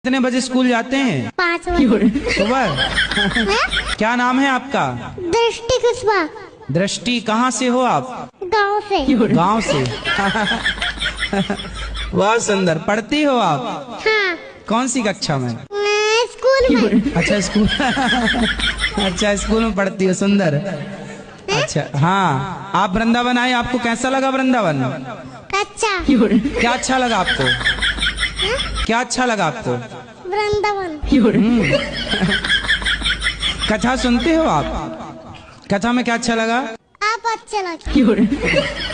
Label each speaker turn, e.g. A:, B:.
A: कितने बजे स्कूल जाते हैं?
B: 5 बजे
A: सुबह। क्या नाम है आपका?
B: दृष्टि कुशवाहा।
A: दृष्टि, कहाँ से हो आप?
B: गांव से।
A: गांव से। बहुत सुंदर। पढ़ती हो आप?
B: हाँ।
A: कौन सी कक्षा में?
B: स्कूल में।
A: अच्छा स्कूल। अच्छा स्कूल में पढ़ती हो, सुंदर। अच्छा हाँ, आप वृंदावन आए, आपको कैसा लगा वृंदावन?
B: अच्छा।
A: क्या अच्छा लगा आपको? क्या अच्छा लगा आपको?
B: वृंदावन।
A: कथा सुनते हो आप? कथा में क्या अच्छा लगा?
B: आप अच्छे लगे।